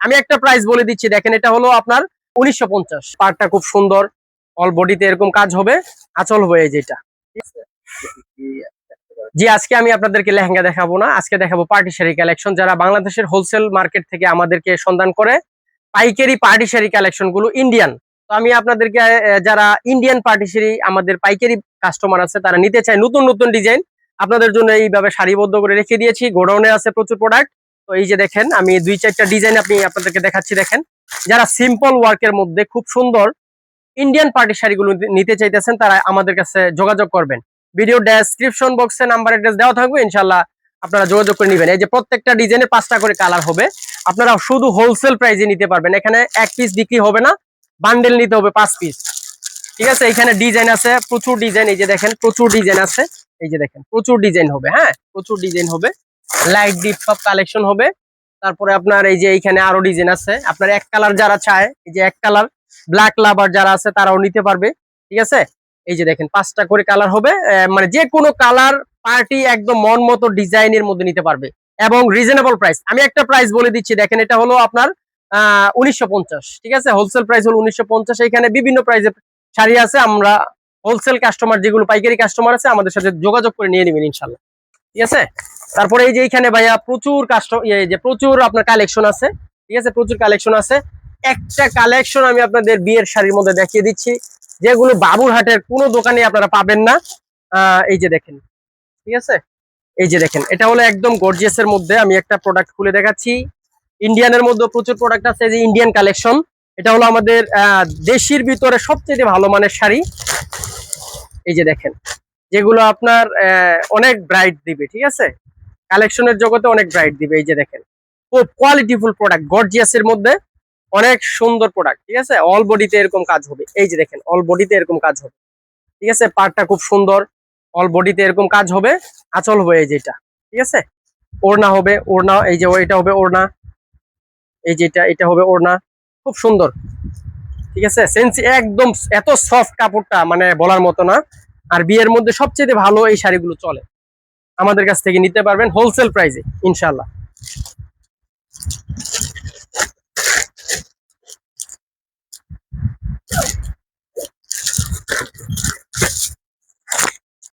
আমি একটা প্রাইস বলে দিচ্ছি, দেখেন এটা হলো আপনার 1950। পার্টটা খুব সুন্দর, অল বডিতে এরকম কাজ হবে, আঁচল হবে এই যেটা। জি, আজকে আমি আপনাদেরকে লেহেঙ্গা দেখাবো না, আজকে দেখাবো পার্টি শাড়ি কালেকশন। যারা বাংলাদেশের হোলসেল মার্কেট থেকে আমাদেরকে সন্ধান করে পাইকারি পার্টি শাড়ি কালেকশন গুলো ইন্ডিয়ান, তো আমি আপনাদেরকে যারা ইন্ডিয়ান পার্টি শাড়ি আমাদের পাইকারি কাস্টমার আছে তারা নিতে চায় নতুন নতুন ডিজাইন, আপনাদের জন্য এইভাবে সারিবদ্ধ করে রেখে দিয়েছি। গোডাউনে আছে প্রচুর প্রোডাক্ট। তো এই যে দেখেন আমি 2-4টা ডিজাইন আপনাদেরকে দেখাচ্ছি। দেখেন, যারা সিম্পল ওয়ার্কের মধ্যে খুব সুন্দর ইন্ডিয়ান পার্টি শাড়িগুলো নিতে চাইতেছেন তারা আমাদের কাছে যোগাযোগ করবেন। ভিডিও ডেসক্রিপশন বক্সে নাম্বার অ্যাড্রেস দেওয়া থাকবে, ইনশাআল্লাহ আপনারা যোগাযোগ করে নেবেন। এই যে প্রত্যেকটা ডিজাইনে 5টা করে কালার হবে, আপনারা শুধু হোলসেল প্রাইসে নিতে পারবেন। এখানে এক পিস বিক্রি হবে না, বান্ডেল নিতে হবে 5 পিস। ঠিক আছে, এখানে ডিজাইন আছে প্রচুর ডিজাইন। এই যে দেখেন প্রচুর ডিজাইন আছে, এই যে দেখেন প্রচুর ডিজাইন হবে। হ্যাঁ, প্রচুর ডিজাইন হবে, লাইট ডিপ সব কালেকশন হবে। তারপরে আপনার এই যে এইখানে আরো ডিজাইন আছে। আপনার এক কালার যারা চায়, এই যে এক কালার ব্ল্যাক লাভার যারা আছে তারাও নিতে পারবে। ঠিক আছে, এই যে দেখেন 5টা করে কালার হবে, মানে যে কোনো কালার পার্টি একদম মন মতো ডিজাইনের মধ্যে নিতে পারবে এবং রিজনেবল প্রাইস। আমি একটা প্রাইস বলে দিচ্ছি, দেখেন এটা হলো আপনার 1950। ঠিক আছে, হোলসেল প্রাইস হলো 1950। এখানে বিভিন্ন প্রাইসের শাড়ি আছে। আমরা হোলসেল কাস্টমার, যেগুলো পাইকারি কাস্টমার আছে, আমাদের সাথে যোগাযোগ করে নিয়ে নেবেন ইনশাল্লাহ। ঠিক আছে, তারপরে এই যে এইখানে ভাইয়া প্রচুর প্রচুর আপনার কালেকশন আছে। ঠিক আছে, প্রচুর কালেকশন আছে। একটা কালেকশন আমি আপনাদের বিয়ের শাড়ির মধ্যে দেখিয়ে দিচ্ছি, যেগুলো বাবুরহাটের কোনো দোকানে আপনারা পাবেন না। এই যে দেখেন, ঠিক আছে, এই যে দেখেন এটা হলো একদম গর্জিয়াস এর মধ্যে। আমি একটা প্রোডাক্ট খুলে দেখাচ্ছি। ইন্ডিয়ানের মধ্যে প্রচুর প্রোডাক্ট আছে, যে ইন্ডিয়ান কালেকশন। এটা হলো আমাদের দেশির ভিতরে সবচেয়ে ভালো মানের শাড়ি। এই যে দেখেন, যেগুলো আপনার অনেক ব্রাইট দিবে। ঠিক আছে, কালেকশনের জগতে অনেক ব্রাইট দিবে। এই যে দেখেন, খুব কোয়ালিটিফুল প্রোডাক্ট, গর্জিয়াস এর মধ্যে অনেক সুন্দর প্রোডাক্ট। ঠিক আছে, অল বডিতে এরকম কাজ হবে। এই যে দেখেন, অল বডিতে এরকম কাজ হবে। ঠিক আছে, পার্টটা খুব সুন্দর, অল বডিতে এরকম কাজ হবে, আঁচল হবে এই যেটা। ঠিক আছে, ওড়না হবে, ওড়না এই যে এটা হবে ওড়না, এই যেটা এটা হবে ওড়না, খুব সুন্দর। ঠিক আছে, সেন্সি একদম, এত সফট কাপড়টা মানে বলার মতো না। আর বিয়ের মধ্যে সবচেয়ে ভালো এই শাড়িগুলো চলে, আমাদের কাছ থেকে নিতে পারবেন হোলসেল প্রাইসে ইনশাআল্লাহ।